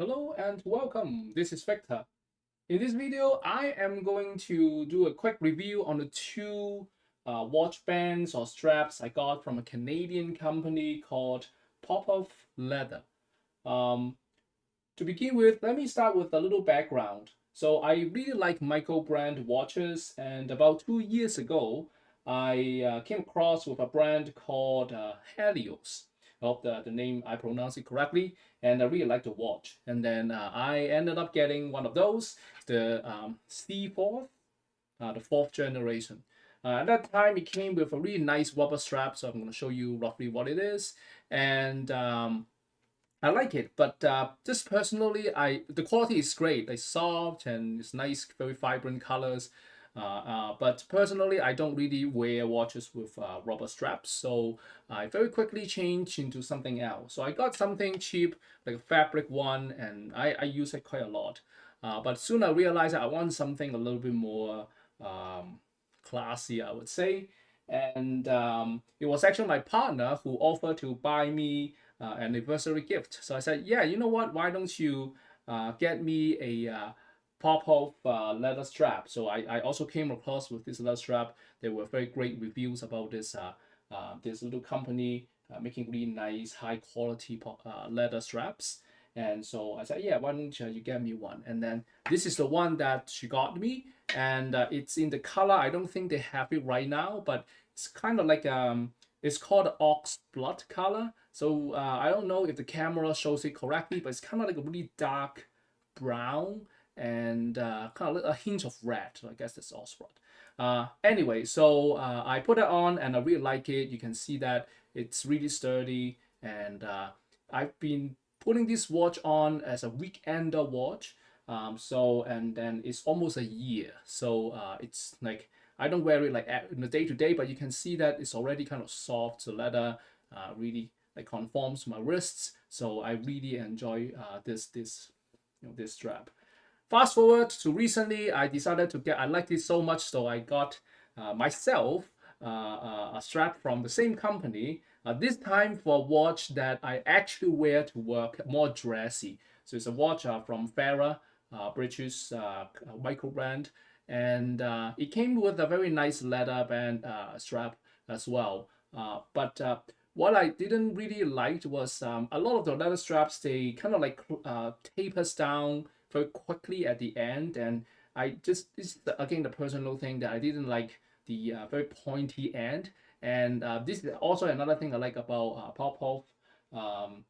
Hello and welcome. This is Victor. In this video, I am going to do a quick review on the two watch bands or straps I got from a Canadian company called Popov Leather. Um, to begin with, let me start with a little background. So I really like micro brand watches, and about 2 years ago, I came across with a brand called Halios. I hope the name I pronounce it correctly, and I really like the watch. And then I ended up getting one of those, the Seaforth, the fourth generation. At that time, it came with a really nice rubber strap, so I'm going to show you roughly what it is. And I like it, but just personally, the quality is great. It's soft and it's nice, very vibrant colors. But personally, I don't really wear watches with rubber straps, so I very quickly changed into something else. So I got something cheap, like a fabric one, and I use it quite a lot. But soon I realized I want something a little bit more classy, I would say. And it was actually my partner who offered to buy me anniversary gift. So I said, yeah, you know what? Why don't you get me a Popov leather strap? So I also came across with this leather strap. There were very great reviews about this little company making really nice, high quality leather straps. And so I said, yeah, why don't you get me one? And then this is the one that she got me, and it's in the color. I don't think they have it right now, but it's kind of like it's called ox blood color. So I don't know if the camera shows it correctly, but it's kind of like a really dark brown and kind of like a hint of red. So I guess that's ox blood. Anyway, so I put it on and I really like it. You can see that it's really sturdy, and I've been putting this watch on as a weekender watch. So and then it's almost a year. So it's like I don't wear it like in the day to day, but you can see that it's already kind of soft. The leather really like conforms to my wrists. So I really enjoy this strap. Fast forward to recently, I decided to get. I liked it so much, so I got myself a strap from the same company. This time for a watch that I actually wear to work, more dressy. So it's a watch from Farah, British micro brand, and it came with a very nice leather band strap as well. But what I didn't really like was a lot of the leather straps, they kind of like tapers down very quickly at the end, and I just this is again the personal thing that I didn't like the very pointy end. And this is also another thing I like about Popov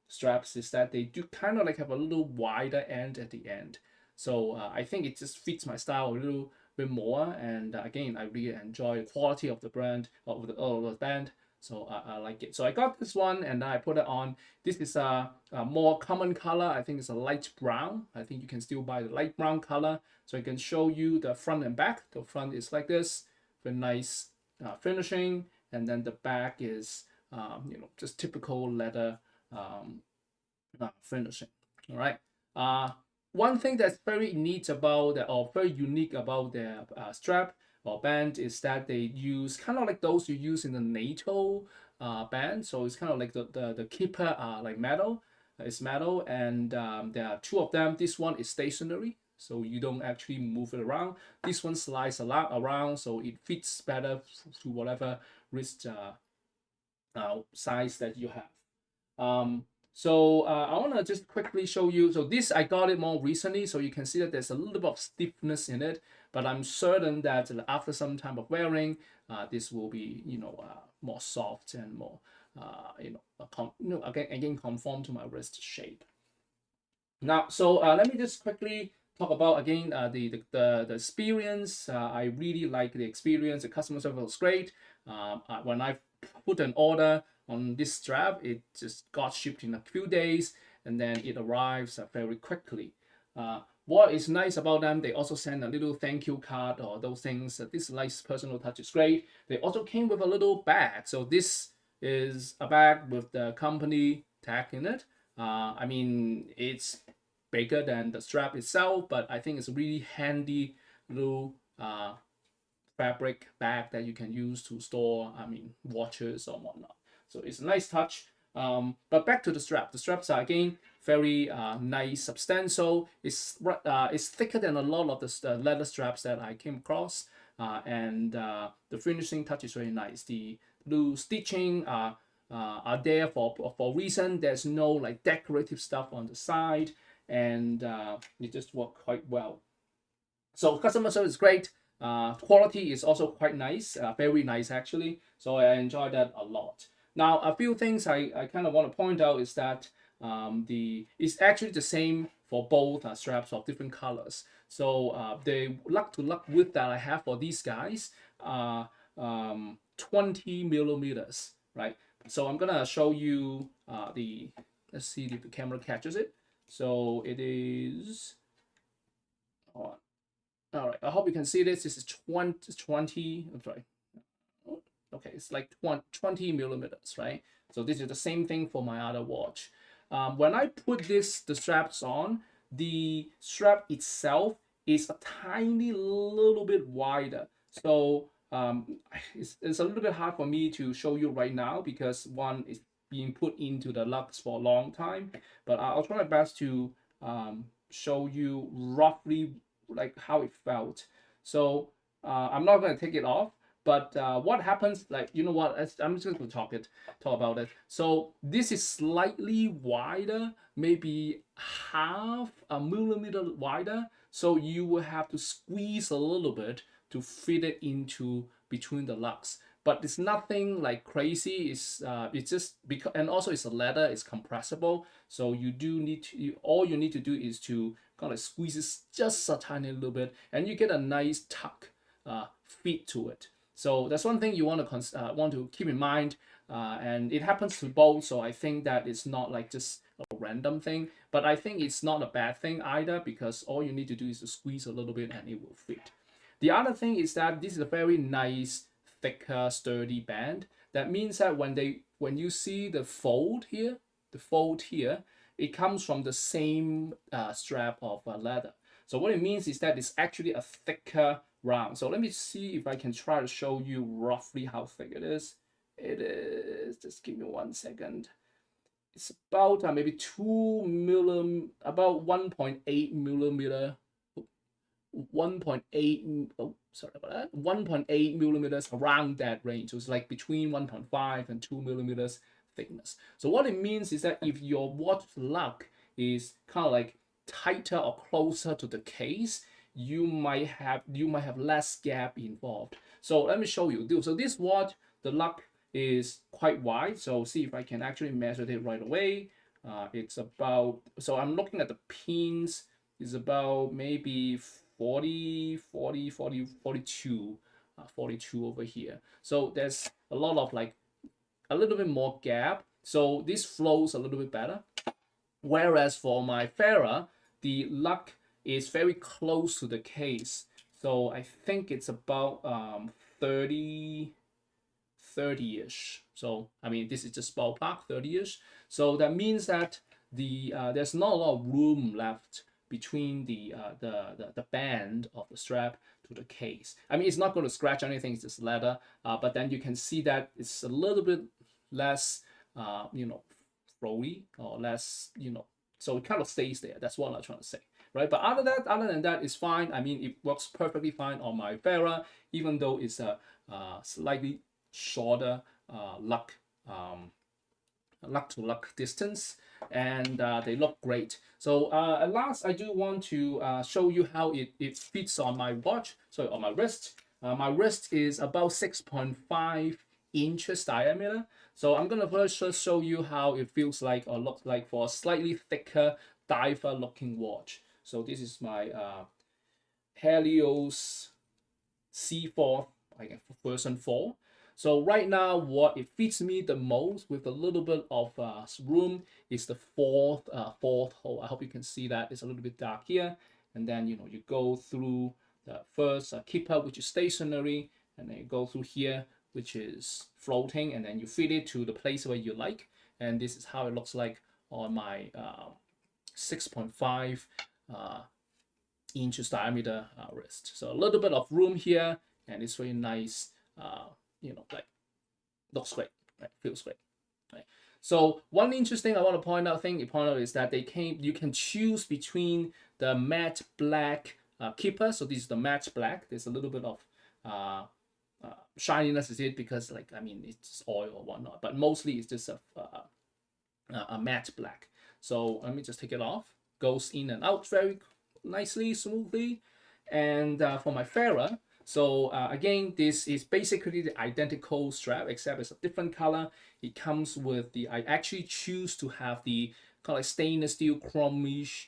straps is that they do kind of like have a little wider end at the end. So I think it just fits my style a little bit more. And again, I really enjoy the quality of the brand of the band. So I like it. So I got this one and I put it on. This is a more common color. I think it's a light brown. I think you can still buy the light brown color. So I can show you the front and back. The front is like this, very nice finishing, and then the back is just typical leather um, finishing. All right. Uh, One thing that's very neat about the, or very unique about their strap or band is that they use kind of like those you use in the NATO band. So it's kind of like the keeper like metal. It's metal, and there are two of them. This one is stationary, so you don't actually move it around. This one slides a lot around, so it fits better to whatever wrist size that you have. I want to just quickly show you. So this I got it more recently, so you can see that there's a little bit of stiffness in it, but I'm certain that after some time of wearing, this will be more soft and more again conform to my wrist shape. Now, so let me just quickly talk about again the experience. I really like the experience. The customer service was great. When I put an order on this strap, it just got shipped in a few days, and then it arrives very quickly. What is nice about them, they also send a little thank you card or those things. This nice personal touch is great. They also came with a little bag. So this is a bag with the company tag in it. I mean, it's bigger than the strap itself, but I think it's a really handy little fabric bag that you can use to store, I mean, watches or whatnot. So it's a nice touch. But back to the strap. The straps are again very nice, substantial. It's thicker than a lot of the leather straps that I came across, and the finishing touch is very nice. The blue stitching are there for reason. There's no like decorative stuff on the side, and it just work quite well. So customer service is great. Quality is also quite nice, very nice actually. So I enjoy that a lot. Now a few things I kind of want to point out is that it's actually the same for both straps of different colors. So the luck to luck width that I have for these guys are 20 millimeters, right? So I'm gonna show you let's see if the camera catches it. So it is, all right, I hope you can see this. This is 20, I'm sorry. Okay, it's like 20 millimeters, right? So this is the same thing for my other watch. When I put the straps on, the strap itself is a tiny little bit wider. So it's a little bit hard for me to show you right now because one is being put into the lugs for a long time, but I'll try my best to show you roughly like how it felt. So I'm not going to take it off, but what happens, like, you know what, I'm just going to talk about it. So this is slightly wider, maybe half a millimeter wider, so you will have to squeeze a little bit to fit it into between the lugs. But it's nothing like crazy. It's just because, and also it's a leather, it's compressible, so you do need to, all you need to do is to kind of squeeze it just a tiny little bit, and you get a nice tuck fit to it. So that's one thing you want to keep in mind, and it happens to both. So I think that it's not like just a random thing, but I think it's not a bad thing either because all you need to do is to squeeze a little bit and it will fit. The other thing is that this is a very nice, thicker, sturdy band. That means that when you see the fold here, it comes from the same strap of leather. So what it means is that it's actually a thicker round. So let me see if I can try to show you roughly how thick it is. It is, just give me 1 second. It's about maybe 2 about 1.8 millimeter, 1.8, oh, sorry about that, 1.8 millimeters, around that range. So it's like between 1.5 and 2 millimeters thickness. So what it means is that if your watch lug is kind of like tighter or closer to the case, you might have less gap involved. So let me show you. So this watch, the lug is quite wide. So see if I can actually measure it right away. It's about, so I'm looking at the pins, is about maybe 42 over here. So there's a lot of like a little bit more gap. So this flows a little bit better. Whereas for my Farah, the lug is very close to the case. So I think it's about 30-ish. So I mean, this is just ballpark 30-ish. So that means that there's not a lot of room left between the band of the strap to the case. I mean, it's not going to scratch anything, it's just leather, but then you can see that it's a little bit less flowy or less, so it kind of stays there. That's what I'm trying to say, right? But other than that, it's fine. I mean, it works perfectly fine on my Farah, even though it's a slightly shorter lug to lug distance, and they look great. So at last, I do want to show you how it fits on my watch. So on my wrist. My wrist is about 6.5 inches diameter. So I'm gonna first just show you how it feels like or looks like for a slightly thicker diver looking watch. So this is my Halios Seaforth, I guess, version 4. So right now, what it fits me the most with a little bit of room is the fourth hole. I hope you can see that. It's a little bit dark here, and then you go through the first keeper, which is stationary, and then you go through here, which is floating, and then you fit it to the place where you like. And this is how it looks like on my 6.5 inches diameter wrist. So a little bit of room here, and it's very nice. Like, looks great, right? Feels great, right? So one interesting I want to point out is that you can choose between the matte black keeper. So this is the matte black. There's a little bit of shininess is it because like I mean it's oil or whatnot, but mostly it's just a matte black. So let me just take it off. Goes in and out very nicely, smoothly. And for my ferrule, so again, this is basically the identical strap except it's a different color. It comes with I actually choose to have the kind of like stainless steel chromish,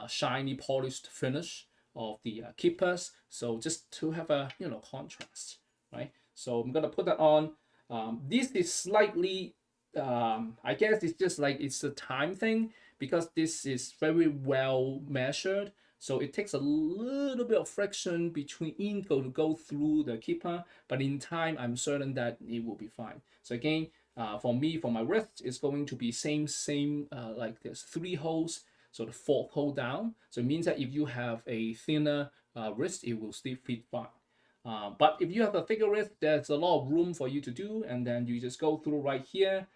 shiny polished finish of the keepers. So just to have a contrast, right? So I'm gonna put that on. This is slightly, I guess it's just like it's a time thing because this is very well measured. So it takes a little bit of friction between ink to go through the keeper, but in time, I'm certain that it will be fine. So again, for me, for my wrist, it's going to be same like there's 3 holes, so the 4th hole down. So it means that if you have a thinner wrist, it will still fit fine. But if you have a thicker wrist, there's a lot of room for you to do, and then you just go through right here.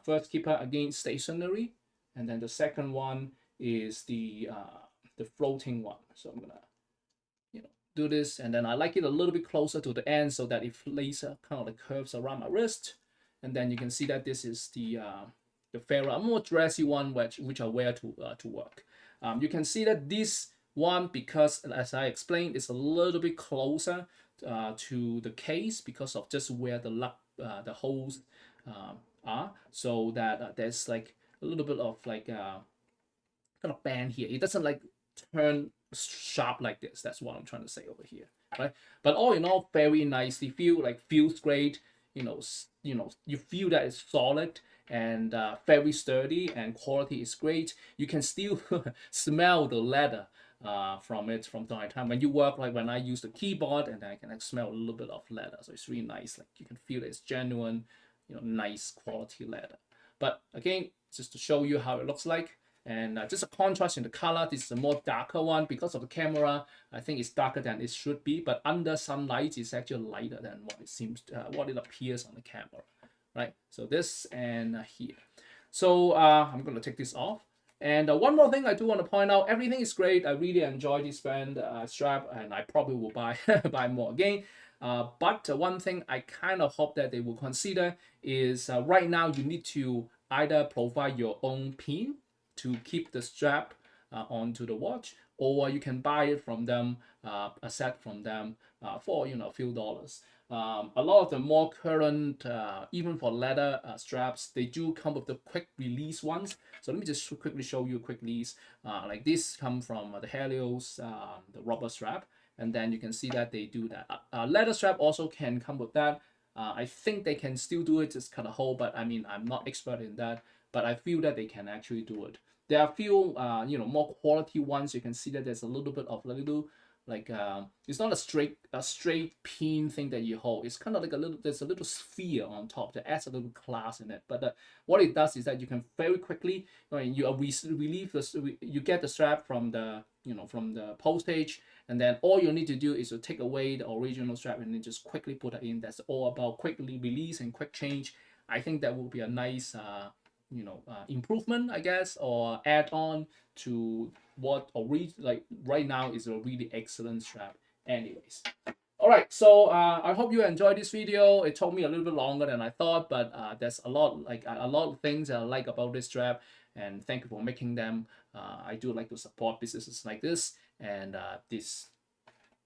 First keeper again stationary, and then the second one is the floating one. So I'm gonna do this, and then I like it a little bit closer to the end so that it lays kind of like curves around my wrist. And then you can see that this is the ferrule, a more dressy one which I wear to work. You can see that this one, because as I explained, it's a little bit closer to the case because of just where the holes are, so that there's like a little bit of like kind of band here. It doesn't like turn sharp like this. That's what I'm trying to say over here, right? But all in all, very nicely feels great. You feel that it's solid and very sturdy, and quality is great. You can still smell the leather from it from time to time when you work. Like when I use the keyboard, and I can like, smell a little bit of leather. So it's really nice. Like you can feel that it's genuine, nice quality leather. But again, just to show you how it looks like. And just a contrast in the color. This is a more darker one because of the camera. I think it's darker than it should be, but under sunlight, it's actually lighter than what it seems, what it appears on the camera, right? So this and here. So I'm gonna take this off. And one more thing I do want to point out, everything is great. I really enjoy this band strap, and I probably will buy buy more again. But one thing I kind of hope that they will consider is right now you need to either provide your own pin to keep the strap onto the watch, or you can buy it from them, a set from them for a few dollars. A lot of the more current, even for leather straps, they do come with the quick release ones. So let me just quickly show you a quick release. Like this come from the Halios, the rubber strap, and then you can see that they do that. Leather strap also can come with that. I think they can still do it, just cut a hole, but I mean, I'm not expert in that, but I feel that they can actually do it. There are a few, more quality ones. You can see that there's a little bit of it's not a straight pin thing that you hold. It's kind of like there's a little sphere on top that adds a little class in it. But what it does is that you can very quickly, you get the strap from the postage, and then all you need to do is to take away the original strap and then just quickly put it in. That's all about quickly release and quick change. I think that will be a nice improvement, I guess, or add on to what right now is a really excellent strap anyways. All right, so I hope you enjoyed this video. It took me a little bit longer than I thought, but there's a lot of things that I like about this strap, and thank you for making them. I do like to support businesses like this, and this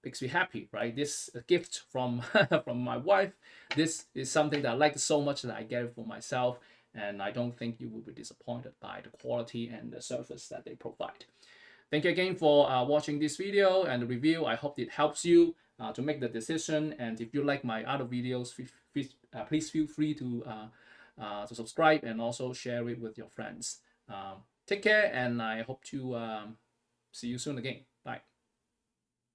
makes me happy, right? This gift from from my wife. This is something that I like so much that I get it for myself, and I don't think you will be disappointed by the quality and the service that they provide. Thank you again for watching this video and the review. I hope it helps you to make the decision. And if you like my other videos, please feel free to subscribe and also share it with your friends. Take care, and I hope to see you soon again.